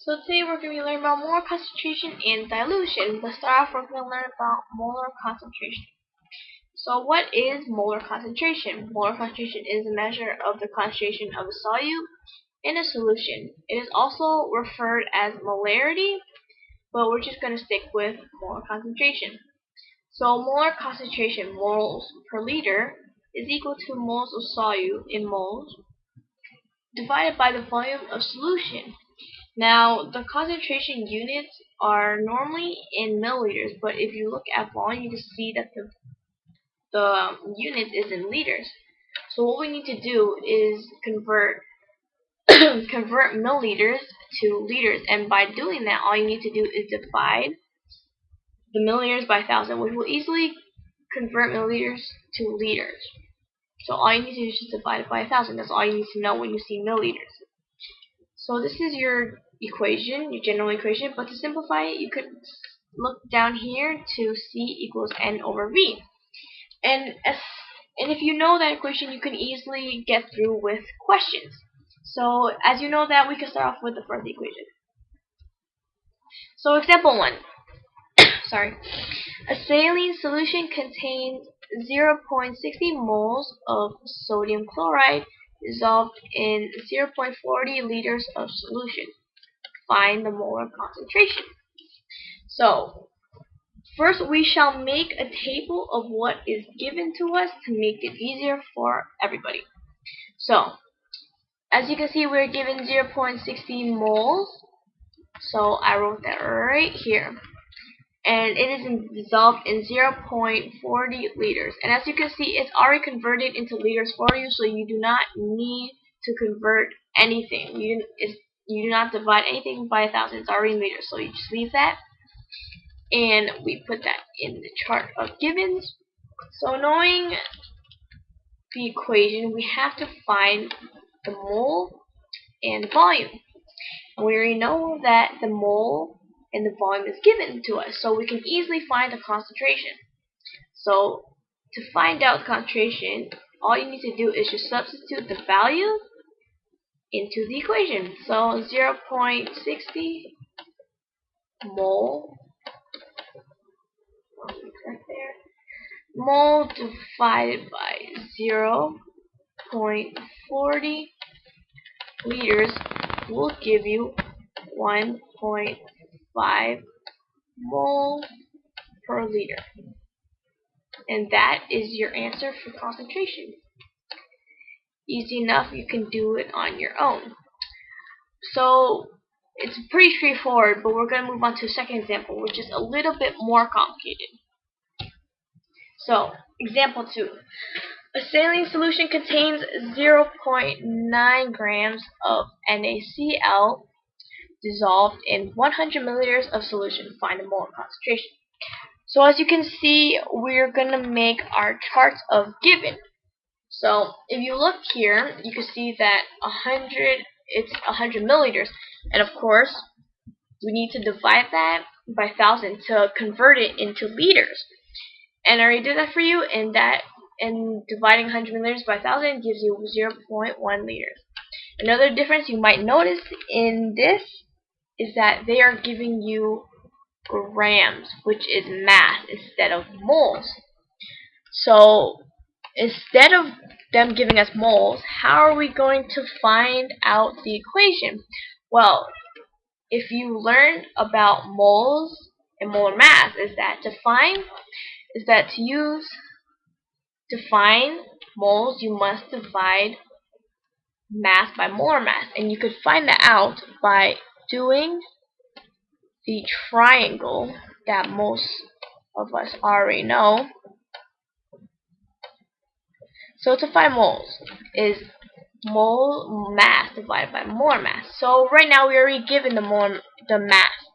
So today we're going to be learning about molar concentration and dilution. Let's start off, we're going to learn about molar concentration. So what is molar concentration? Molar concentration is a measure of the concentration of a solute in a solution. It is also referred as molarity, but we're just going to stick with molar concentration. So molar concentration, moles per liter, is equal to moles of solute in moles divided by the volume of solution. Now, the concentration units are normally in milliliters, but if you look at volume, you can see that the unit is in liters. So what we need to do is convert convert milliliters to liters, and by doing that, all you need to do is divide the milliliters by 1,000, which will easily convert milliliters to liters. So all you need to do is just divide it by 1,000. That's all you need to know when you see milliliters. So this is your equation, your general equation, but to simplify it, you could look down here to C equals N over V. And if you know that equation, you can easily get through with questions. So as you know that, we can start off with the first equation. So example 1. Sorry. A saline solution contains 0.60 moles of sodium chloride dissolved in 0.40 liters of solution. Find the molar concentration. So, first we shall make a table of what is given to us to make it easier for everybody. So, as you can see, we're given 0.60 moles. So, I wrote that right here. And it is dissolved in 0.40 liters. And as you can see, it's already converted into liters for you, so you do not need to convert anything. You do not divide anything by 1,000. It's already in liters, so you just leave that. And we put that in the chart of givens. So knowing the equation, we have to find the mole and the volume. And we already know that the mole and the volume is given to us, so we can easily find the concentration. So to find out the concentration, all you need to do is just substitute the value into the equation. So 0.60 mole divided by 0.40 liters will give you 1.5 mole per liter. And that is your answer for concentration. Easy enough, you can do it on your own. So it's pretty straightforward, but we're going to move on to the second example, which is a little bit more complicated. So, example 2. A saline solution contains 0.9 grams of NaCl dissolved in 100 milliliters of solution. Find the molar concentration. So as you can see, we're going to make our charts of given. So if you look here, you can see that it's 100 milliliters. And of course, we need to divide that by 1,000 to convert it into liters. And I already did that for you, and dividing 100 milliliters by 1,000 gives you 0.1 liters. Another difference you might notice in this is that they are giving you grams, which is mass, instead of moles. So instead of them giving us moles, how are we going to find out the equation? Well, if you learn about moles and molar mass, to find moles, you must divide mass by molar mass, and you could find that out by doing the triangle that most of us already know. So to find moles is mole mass divided by molar mass. So right now we already given the mass.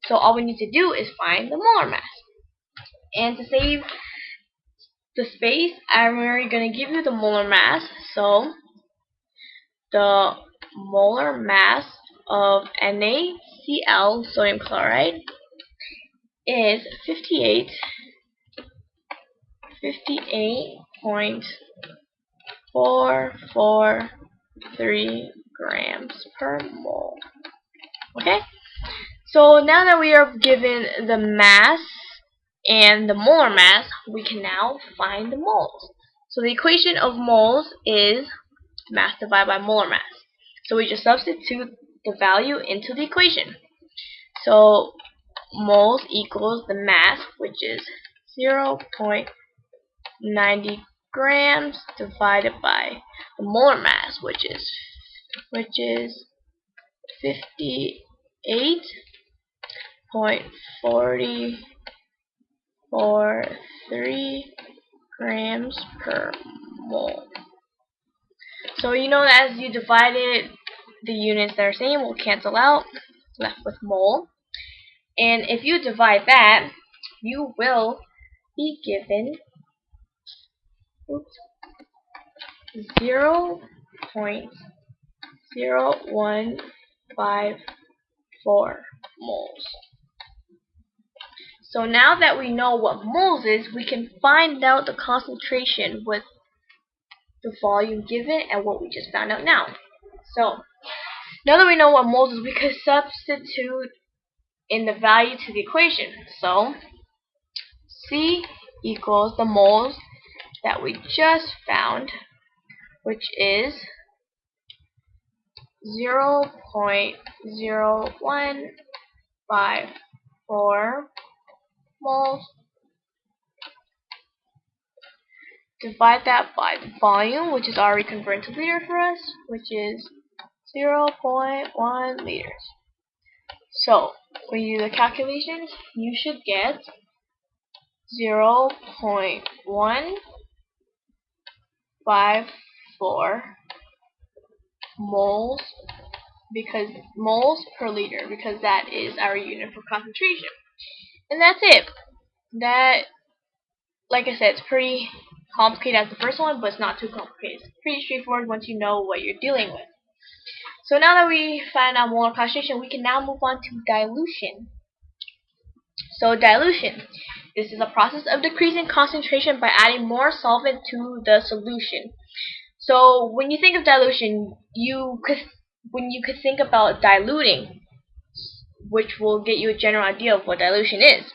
So all we need to do is find the molar mass. And to save the space, I'm already going to give you the molar mass. So the molar mass of NaCl, sodium chloride, is 58.443 grams per mole. Okay? So now that we are given the mass and the molar mass, we can now find the moles. So the equation of moles is mass divided by molar mass. So we just substitute the value into the equation. So moles equals the mass, which is 0.90 grams, divided by the molar mass, which is 58.4043 grams per mole. So you know that as you divide it, the units that are same will cancel out, left with mole. And if you divide that, you will be given 0.0154 moles. So now that we know what moles is, we can find out the concentration with the volume given and what we just found out now. So now that we know what moles is, we can substitute in the value to the equation. So C equals the moles that we just found, which is 0.0154 moles. Divide that by the volume, which is already converted to liter for us, which is 0.1 liters. So when you do the calculations, you should get 0.154 moles, because moles per liter, because that is our unit for concentration. And that's it. That, like I said, it's pretty complicated as the first one, but it's not too complicated. It's pretty straightforward once you know what you're dealing with. So now that we find out molar concentration, we can now move on to dilution. So dilution. This is a process of decreasing concentration by adding more solvent to the solution. So when you think of dilution, you could think about diluting, which will get you a general idea of what dilution is.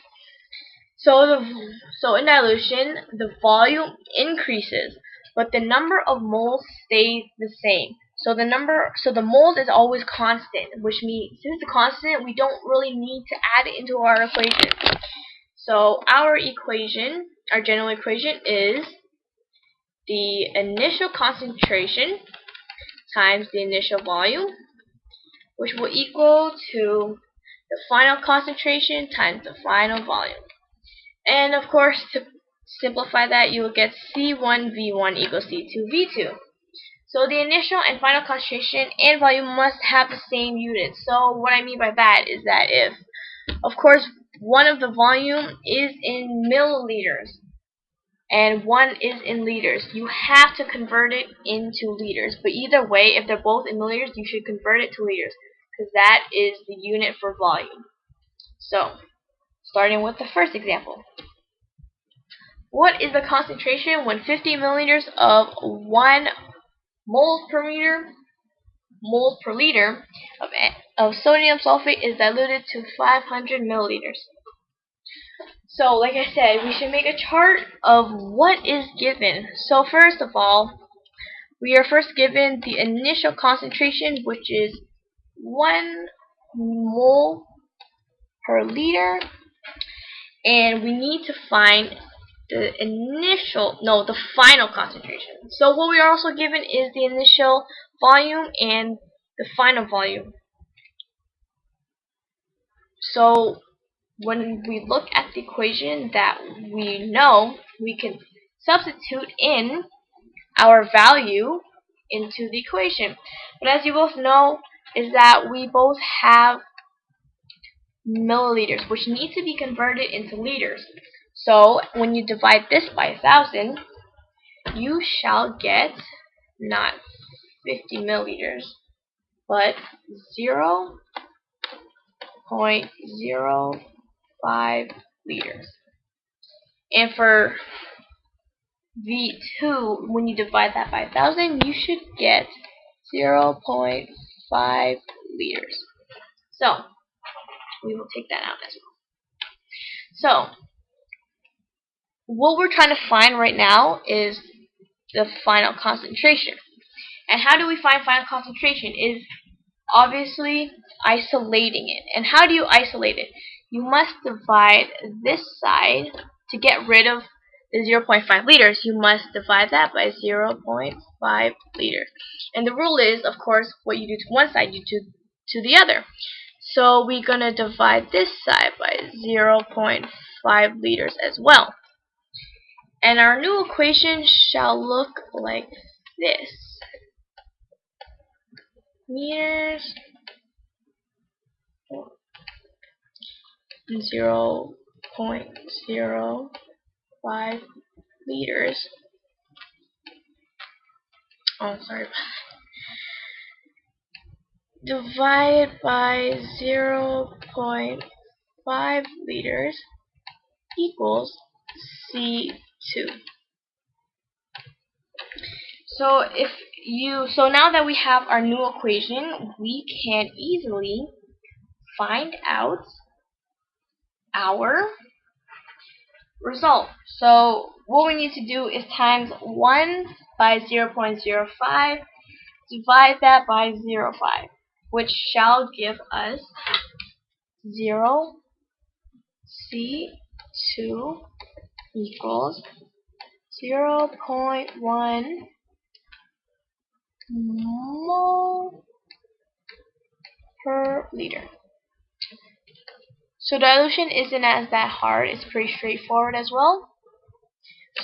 So in dilution, the volume increases, but the number of moles stays the same. So the moles is always constant, which means since it's constant, we don't really need to add it into our equation. So our general equation is the initial concentration times the initial volume, which will equal to the final concentration times the final volume. And of course, to simplify that, you will get C1V1 equals C2V2. So the initial and final concentration and volume must have the same units. So what I mean by that is that if, of course, one of the volume is in milliliters and one is in liters, you have to convert it into liters. But either way, if they're both in milliliters, you should convert it to liters, because that is the unit for volume. So, starting with the first example. What is the concentration when 50 milliliters of 1 moles per liter of sodium sulfate is diluted to 500 milliliters? So, like I said, we should make a chart of what is given. So first of all, we are first given the initial concentration, which is 1 mole per liter, and we need to find the final concentration. So what we are also given is the initial volume and the final volume. So when we look at the equation that we know, we can substitute in our value into the equation. But as you both know, is that we both have milliliters, which need to be converted into liters. So when you divide this by 1,000, you shall get not 50 milliliters, but 0.05 liters. And for V2, when you divide that by 1,000, you should get 0.5 liters. So we will take that out as well. So what we're trying to find right now is the final concentration. And how do we find final concentration? Is obviously isolating it. And how do you isolate it? You must divide this side to get rid of the 0.5 liters. You must divide that by 0.5 liters. And the rule is, of course, what you do to one side, you do to the other. So we're going to divide this side by 0.5 liters as well. And our new equation shall look like this. Meters 0.05 liters. Oh, sorry. Divided by 0.5 liters equals C2. So now that we have our new equation, we can easily find out our result. So what we need to do is times 1 by 0.05, divide that by 0.5, which shall give us 0 C2 equals 0.1 mole per liter. So dilution isn't as that hard, it's pretty straightforward as well.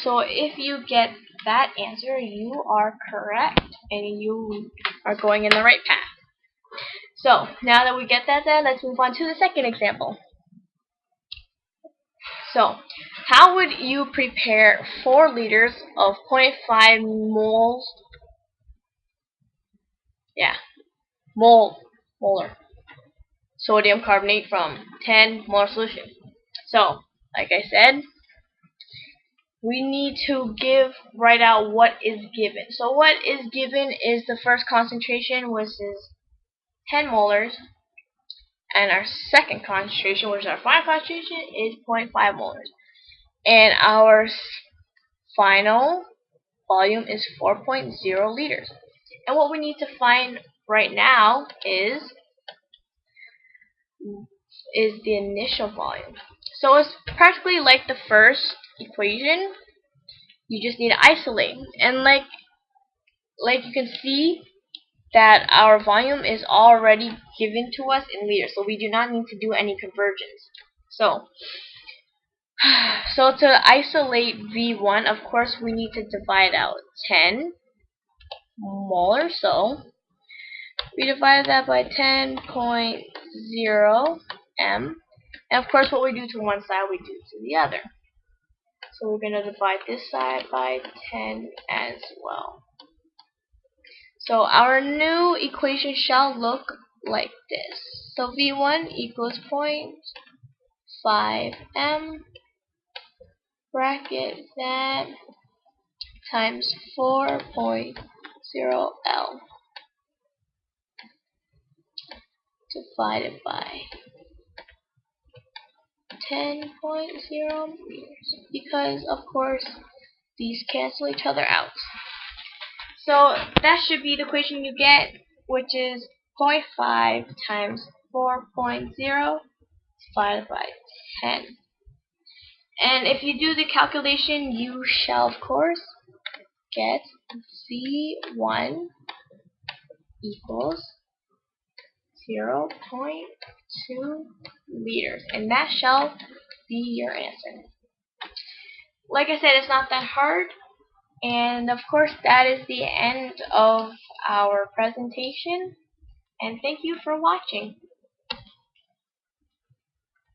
So if you get that answer, you are correct and you are going in the right path. So now that we get that done, let's move on to the second example. So how would you prepare 4 liters of 0.5 moles? Molar sodium carbonate from 10 molar solution. So, like I said, we need to write out what is given. So what is given is the first concentration, which is 10 molars, and our second concentration, which is our final concentration, is 0.5 molars. And our final volume is 4.0 liters. And what we need to find right now is the initial volume. So it's practically like the first equation. You just need to isolate. And like you can see that our volume is already given to us in liters, so we do not need to do any conversions. So to isolate V1, of course, we need to divide out 10 molar. So we divide that by 10.0 m. And of course, what we do to one side, we do to the other. So we're going to divide this side by 10 as well. So our new equation shall look like this. So V1 equals 0.5 m bracket that times 4.0 L divided by 10.0 meters, because of course these cancel each other out. So that should be the equation you get, which is 0.5 times 4.0 divided by 10. And if you do the calculation, you shall of course get V1 equals 0.2 liters, and that shall be your answer. Like I said, it's not that hard, and of course that is the end of our presentation, and thank you for watching.